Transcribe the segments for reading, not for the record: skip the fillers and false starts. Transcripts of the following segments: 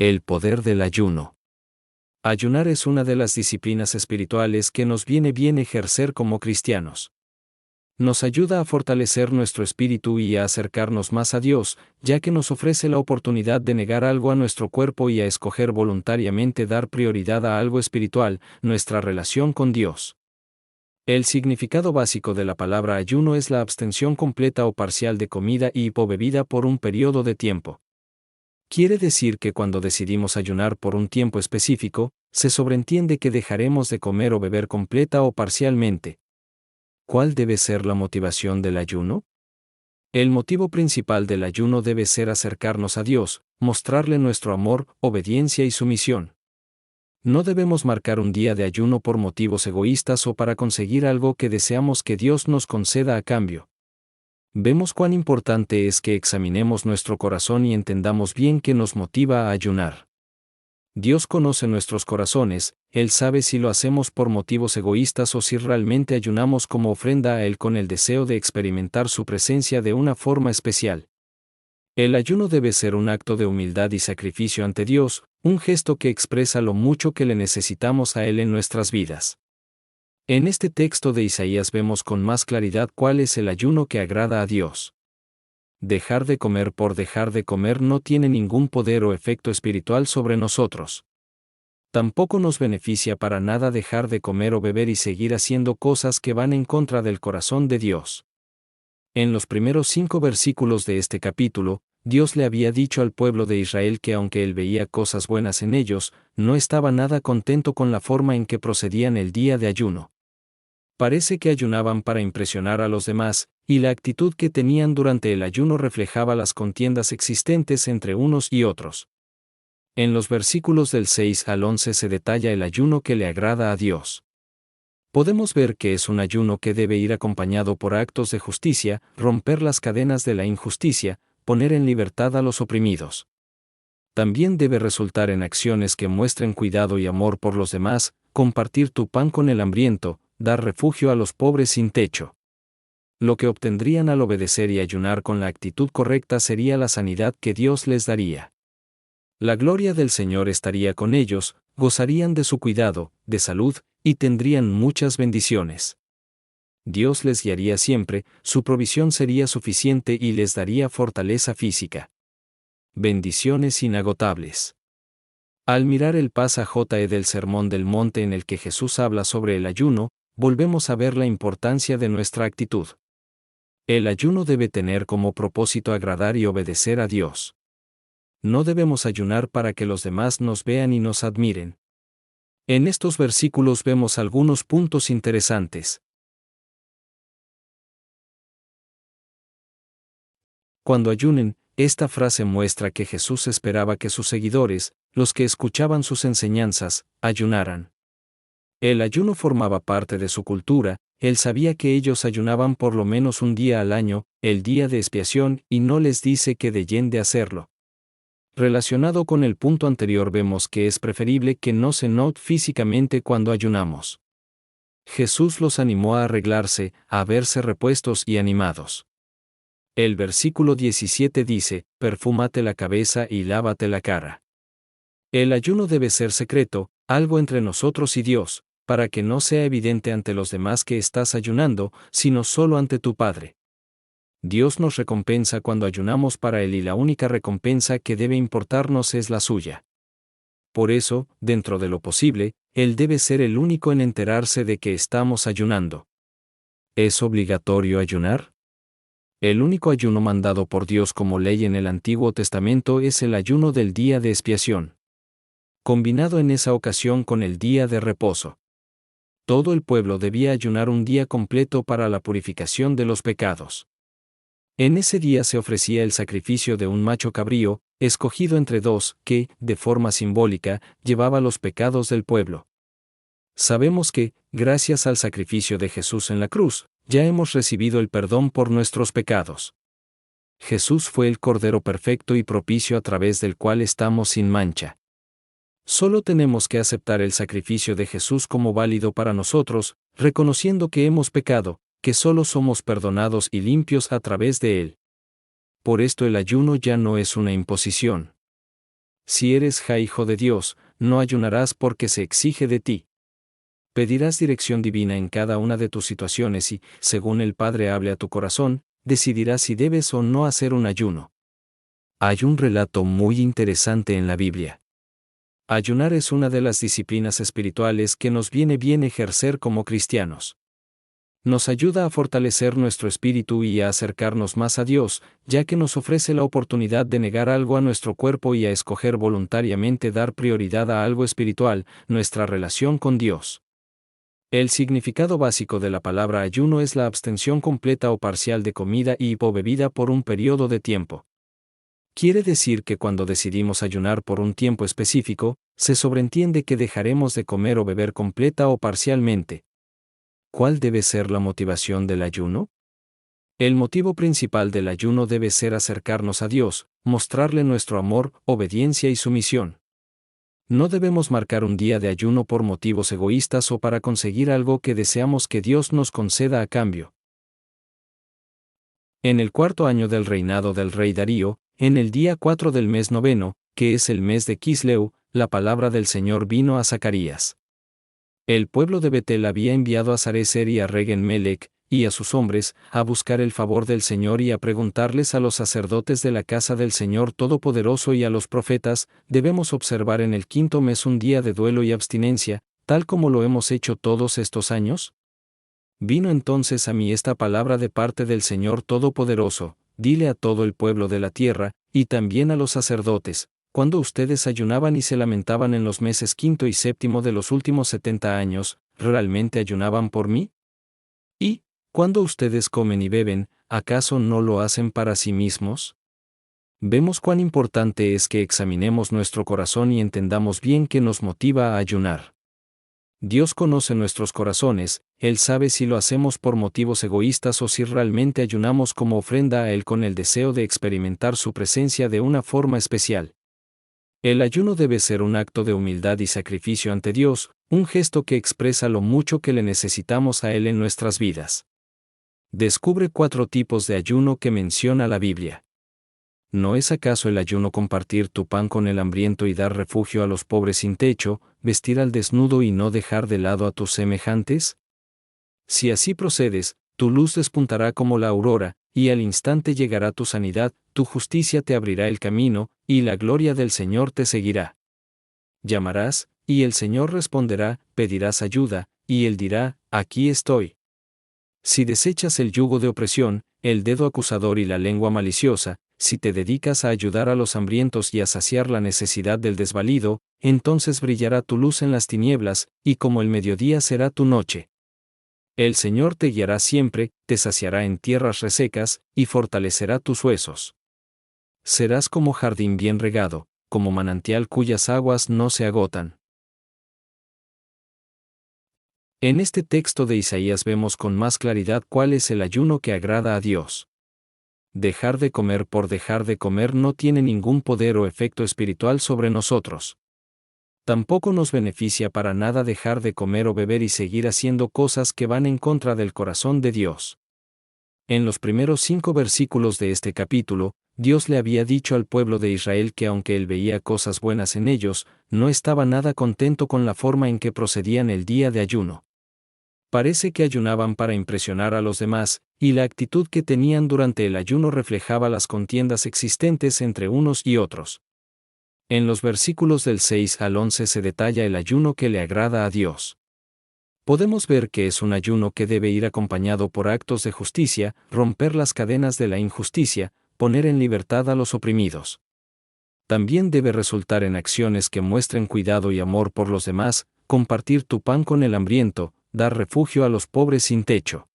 El poder del ayuno. Ayunar es una de las disciplinas espirituales que nos viene bien ejercer como cristianos. Nos ayuda a fortalecer nuestro espíritu y a acercarnos más a Dios, ya que nos ofrece la oportunidad de negar algo a nuestro cuerpo y a escoger voluntariamente dar prioridad a algo espiritual, nuestra relación con Dios. El significado básico de la palabra ayuno es la abstención completa o parcial de comida y o bebida por un periodo de tiempo. Quiere decir que cuando decidimos ayunar por un tiempo específico, se sobreentiende que dejaremos de comer o beber completa o parcialmente. ¿Cuál debe ser la motivación del ayuno? El motivo principal del ayuno debe ser acercarnos a Dios, mostrarle nuestro amor, obediencia y sumisión. No debemos marcar un día de ayuno por motivos egoístas o para conseguir algo que deseamos que Dios nos conceda a cambio. Vemos cuán importante es que examinemos nuestro corazón y entendamos bien qué nos motiva a ayunar. Dios conoce nuestros corazones, Él sabe si lo hacemos por motivos egoístas o si realmente ayunamos como ofrenda a Él con el deseo de experimentar su presencia de una forma especial. El ayuno debe ser un acto de humildad y sacrificio ante Dios, un gesto que expresa lo mucho que le necesitamos a Él en nuestras vidas. En este texto de Isaías vemos con más claridad cuál es el ayuno que agrada a Dios. Dejar de comer por dejar de comer no tiene ningún poder o efecto espiritual sobre nosotros. Tampoco nos beneficia para nada dejar de comer o beber y seguir haciendo cosas que van en contra del corazón de Dios. En los primeros 5 versículos de este capítulo, Dios le había dicho al pueblo de Israel que aunque él veía cosas buenas en ellos, no estaba nada contento con la forma en que procedían el día de ayuno. Parece que ayunaban para impresionar a los demás, y la actitud que tenían durante el ayuno reflejaba las contiendas existentes entre unos y otros. En los versículos del 6 al 11 se detalla el ayuno que le agrada a Dios. Podemos ver que es un ayuno que debe ir acompañado por actos de justicia, romper las cadenas de la injusticia, poner en libertad a los oprimidos. También debe resultar en acciones que muestren cuidado y amor por los demás, compartir tu pan con el hambriento, dar refugio a los pobres sin techo. Lo que obtendrían al obedecer y ayunar con la actitud correcta sería la sanidad que Dios les daría. La gloria del Señor estaría con ellos, gozarían de su cuidado, de salud, y tendrían muchas bendiciones. Dios les guiaría siempre, su provisión sería suficiente y les daría fortaleza física. Bendiciones inagotables. Al mirar el pasaje del Sermón del Monte en el que Jesús habla sobre el ayuno, volvemos a ver la importancia de nuestra actitud. El ayuno debe tener como propósito agradar y obedecer a Dios. No debemos ayunar para que los demás nos vean y nos admiren. En estos versículos vemos algunos puntos interesantes. Cuando ayunen, esta frase muestra que Jesús esperaba que sus seguidores, los que escuchaban sus enseñanzas, ayunaran. El ayuno formaba parte de su cultura, él sabía que ellos ayunaban por lo menos un día al año, el día de expiación, y no les dice que dejen de hacerlo. Relacionado con el punto anterior vemos que es preferible que no se note físicamente cuando ayunamos. Jesús los animó a arreglarse, a verse repuestos y animados. El versículo 17 dice, perfúmate la cabeza y lávate la cara. El ayuno debe ser secreto, algo entre nosotros y Dios, para que no sea evidente ante los demás que estás ayunando, sino solo ante tu Padre. Dios nos recompensa cuando ayunamos para Él y la única recompensa que debe importarnos es la suya. Por eso, dentro de lo posible, Él debe ser el único en enterarse de que estamos ayunando. ¿Es obligatorio ayunar? El único ayuno mandado por Dios como ley en el Antiguo Testamento es el ayuno del día de expiación, combinado en esa ocasión con el día de reposo. Todo el pueblo debía ayunar un día completo para la purificación de los pecados. En ese día se ofrecía el sacrificio de un macho cabrío, escogido entre dos, que, de forma simbólica, llevaba los pecados del pueblo. Sabemos que, gracias al sacrificio de Jesús en la cruz, ya hemos recibido el perdón por nuestros pecados. Jesús fue el Cordero perfecto y propicio a través del cual estamos sin mancha. Solo tenemos que aceptar el sacrificio de Jesús como válido para nosotros, reconociendo que hemos pecado, que solo somos perdonados y limpios a través de Él. Por esto el ayuno ya no es una imposición. Si eres hijo de Dios, no ayunarás porque se exige de ti. Pedirás dirección divina en cada una de tus situaciones y, según el Padre hable a tu corazón, decidirás si debes o no hacer un ayuno. Hay un relato muy interesante en la Biblia. Ayunar es una de las disciplinas espirituales que nos viene bien ejercer como cristianos. Nos ayuda a fortalecer nuestro espíritu y a acercarnos más a Dios, ya que nos ofrece la oportunidad de negar algo a nuestro cuerpo y a escoger voluntariamente dar prioridad a algo espiritual, nuestra relación con Dios. El significado básico de la palabra ayuno es la abstención completa o parcial de comida y o bebida por un periodo de tiempo. Quiere decir que cuando decidimos ayunar por un tiempo específico, se sobreentiende que dejaremos de comer o beber completa o parcialmente. ¿Cuál debe ser la motivación del ayuno? El motivo principal del ayuno debe ser acercarnos a Dios, mostrarle nuestro amor, obediencia y sumisión. No debemos marcar un día de ayuno por motivos egoístas o para conseguir algo que deseamos que Dios nos conceda a cambio. En el 4º año del reinado del rey Darío, en el día 4 del mes noveno, que es el mes de Quisleu, la palabra del Señor vino a Zacarías. El pueblo de Betel había enviado a Sarecer y a Regen-Melech, y a sus hombres, a buscar el favor del Señor y a preguntarles a los sacerdotes de la casa del Señor Todopoderoso y a los profetas, debemos observar en el 5º mes un día de duelo y abstinencia, tal como lo hemos hecho todos estos años. Vino entonces a mí esta palabra de parte del Señor Todopoderoso, dile a todo el pueblo de la tierra, y también a los sacerdotes, cuando ustedes ayunaban y se lamentaban en los meses 5º y 7º de los últimos 70 años, ¿realmente ayunaban por mí? Y, cuando ustedes comen y beben, ¿acaso no lo hacen para sí mismos? Vemos cuán importante es que examinemos nuestro corazón y entendamos bien qué nos motiva a ayunar. Dios conoce nuestros corazones, Él sabe si lo hacemos por motivos egoístas o si realmente ayunamos como ofrenda a Él con el deseo de experimentar su presencia de una forma especial. El ayuno debe ser un acto de humildad y sacrificio ante Dios, un gesto que expresa lo mucho que le necesitamos a Él en nuestras vidas. Descubre 4 tipos de ayuno que menciona la Biblia. ¿No es acaso el ayuno compartir tu pan con el hambriento y dar refugio a los pobres sin techo, vestir al desnudo y no dejar de lado a tus semejantes? Si así procedes, tu luz despuntará como la aurora, y al instante llegará tu sanidad, tu justicia te abrirá el camino, y la gloria del Señor te seguirá. Llamarás, y el Señor responderá, pedirás ayuda, y Él dirá, aquí estoy. Si desechas el yugo de opresión, el dedo acusador y la lengua maliciosa, si te dedicas a ayudar a los hambrientos y a saciar la necesidad del desvalido, entonces brillará tu luz en las tinieblas, y como el mediodía será tu noche. El Señor te guiará siempre, te saciará en tierras resecas, y fortalecerá tus huesos. Serás como jardín bien regado, como manantial cuyas aguas no se agotan. En este texto de Isaías vemos con más claridad cuál es el ayuno que agrada a Dios. Dejar de comer por dejar de comer no tiene ningún poder o efecto espiritual sobre nosotros. Tampoco nos beneficia para nada dejar de comer o beber y seguir haciendo cosas que van en contra del corazón de Dios. En los primeros 5 versículos de este capítulo, Dios le había dicho al pueblo de Israel que aunque él veía cosas buenas en ellos, no estaba nada contento con la forma en que procedían el día de ayuno. Parece que ayunaban para impresionar a los demás, y la actitud que tenían durante el ayuno reflejaba las contiendas existentes entre unos y otros. En los versículos del 6 al 11 se detalla el ayuno que le agrada a Dios. Podemos ver que es un ayuno que debe ir acompañado por actos de justicia, romper las cadenas de la injusticia, poner en libertad a los oprimidos. También debe resultar en acciones que muestren cuidado y amor por los demás, compartir tu pan con el hambriento, dar refugio a los pobres sin techo.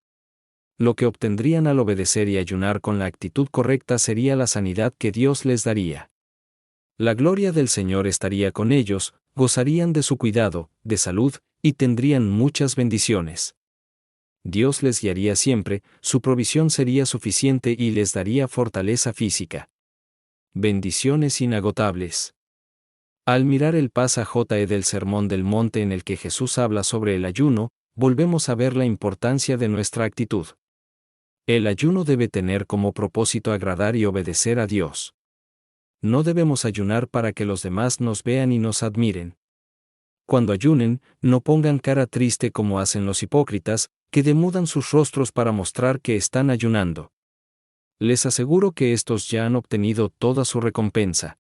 Lo que obtendrían al obedecer y ayunar con la actitud correcta sería la sanidad que Dios les daría. La gloria del Señor estaría con ellos, gozarían de su cuidado, de salud, y tendrían muchas bendiciones. Dios les guiaría siempre, su provisión sería suficiente y les daría fortaleza física. Bendiciones inagotables. Al mirar el pasaje del Sermón del Monte en el que Jesús habla sobre el ayuno, volvemos a ver la importancia de nuestra actitud. El ayuno debe tener como propósito agradar y obedecer a Dios. no debemos ayunar para que los demás nos vean y nos admiren. Cuando ayunen, no pongan cara triste como hacen los hipócritas, que demudan sus rostros para mostrar que están ayunando. Les aseguro que estos ya han obtenido toda su recompensa.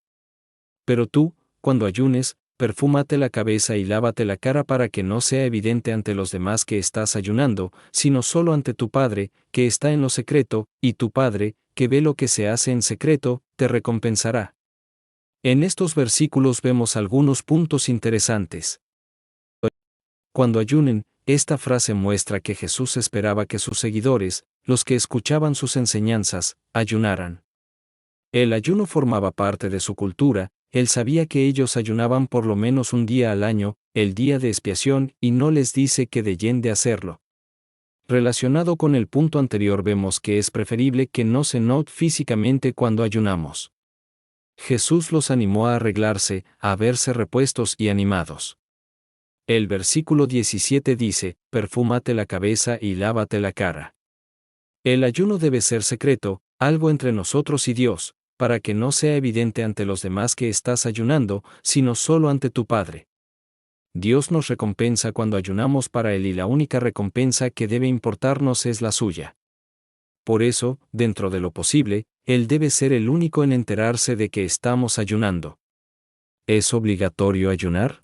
Pero tú, cuando ayunes, perfúmate la cabeza y lávate la cara para que no sea evidente ante los demás que estás ayunando, sino solo ante tu Padre, que está en lo secreto, y tu Padre, que ve lo que se hace en secreto, te recompensará. En estos versículos vemos algunos puntos interesantes. Cuando ayunen, esta frase muestra que Jesús esperaba que sus seguidores, los que escuchaban sus enseñanzas, ayunaran. El ayuno formaba parte de su cultura, él sabía que ellos ayunaban por lo menos un día al año, el día de expiación, y no les dice que dejen de hacerlo. Relacionado con el punto anterior vemos que es preferible que no se note físicamente cuando ayunamos. Jesús los animó a arreglarse, a verse repuestos y animados. El versículo 17 dice, perfúmate la cabeza y lávate la cara. El ayuno debe ser secreto, algo entre nosotros y Dios, para que no sea evidente ante los demás que estás ayunando, sino solo ante tu Padre. Dios nos recompensa cuando ayunamos para Él y la única recompensa que debe importarnos es la suya. Por eso, dentro de lo posible, Él debe ser el único en enterarse de que estamos ayunando. ¿Es obligatorio ayunar?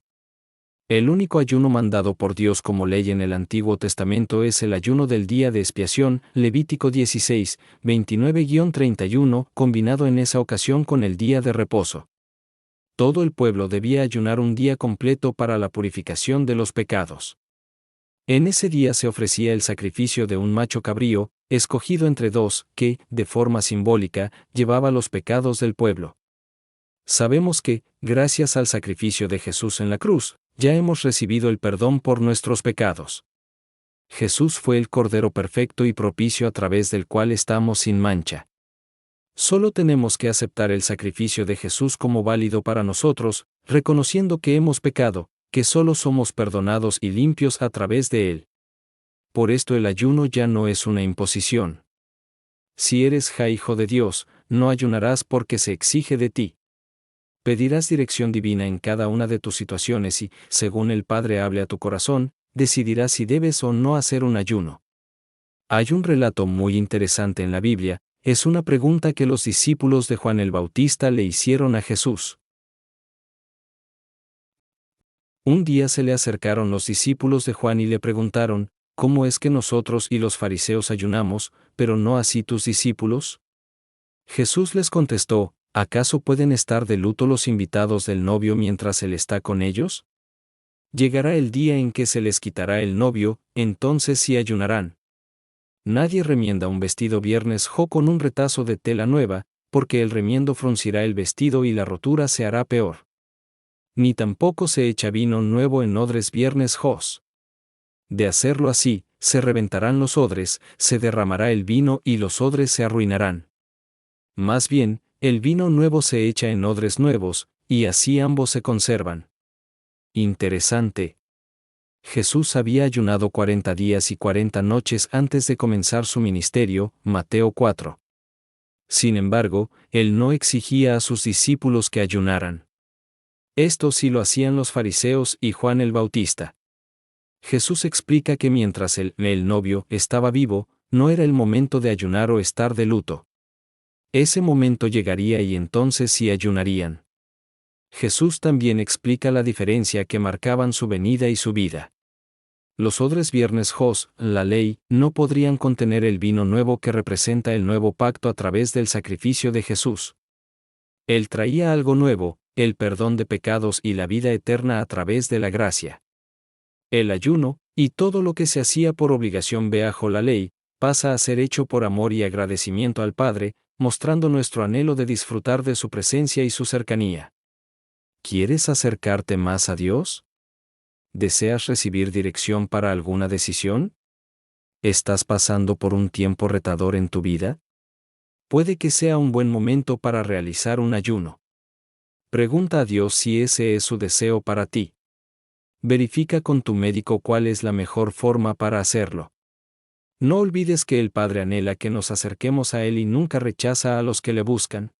El único ayuno mandado por Dios como ley en el Antiguo Testamento es el ayuno del día de expiación, Levítico 16, 29-31, combinado en esa ocasión con el día de reposo. Todo el pueblo debía ayunar un día completo para la purificación de los pecados. En ese día se ofrecía el sacrificio de un macho cabrío, escogido entre dos, que, de forma simbólica, llevaba los pecados del pueblo. Sabemos que, gracias al sacrificio de Jesús en la cruz, ya hemos recibido el perdón por nuestros pecados. Jesús fue el Cordero perfecto y propicio a través del cual estamos sin mancha. Solo tenemos que aceptar el sacrificio de Jesús como válido para nosotros, reconociendo que hemos pecado, que solo somos perdonados y limpios a través de Él. Por esto el ayuno ya no es una imposición. Si eres hijo de Dios, no ayunarás porque se exige de ti. Pedirás dirección divina en cada una de tus situaciones y, según el Padre hable a tu corazón, decidirás si debes o no hacer un ayuno. Hay un relato muy interesante en la Biblia, es una pregunta que los discípulos de Juan el Bautista le hicieron a Jesús. Un día se le acercaron los discípulos de Juan y le preguntaron, ¿cómo es que nosotros y los fariseos ayunamos, pero no así tus discípulos? Jesús les contestó, ¿acaso pueden estar de luto los invitados del novio mientras él está con ellos? Llegará el día en que se les quitará el novio, entonces sí ayunarán. Nadie remienda un vestido viernes con un retazo de tela nueva, porque el remiendo fruncirá el vestido y la rotura se hará peor. Ni tampoco se echa vino nuevo en odres viernes jos. De hacerlo así, se reventarán los odres, se derramará el vino y los odres se arruinarán. Más bien, el vino nuevo se echa en odres nuevos, y así ambos se conservan. Interesante. Jesús había ayunado 40 días y 40 noches antes de comenzar su ministerio, Mateo 4. Sin embargo, él no exigía a sus discípulos que ayunaran. Esto sí lo hacían los fariseos y Juan el Bautista. Jesús explica que mientras el novio estaba vivo, no era el momento de ayunar o estar de luto. Ese momento llegaría y entonces sí ayunarían. Jesús también explica la diferencia que marcaban su venida y su vida. Los odres viernes jos, la ley, no podrían contener el vino nuevo que representa el nuevo pacto a través del sacrificio de Jesús. Él traía algo nuevo, el perdón de pecados y la vida eterna a través de la gracia. El ayuno, y todo lo que se hacía por obligación bajo la ley, pasa a ser hecho por amor y agradecimiento al Padre, mostrando nuestro anhelo de disfrutar de su presencia y su cercanía. ¿Quieres acercarte más a Dios? ¿Deseas recibir dirección para alguna decisión? ¿Estás pasando por un tiempo retador en tu vida? Puede que sea un buen momento para realizar un ayuno. Pregunta a Dios si ese es su deseo para ti. Verifica con tu médico cuál es la mejor forma para hacerlo. No olvides que el Padre anhela que nos acerquemos a Él y nunca rechaza a los que le buscan.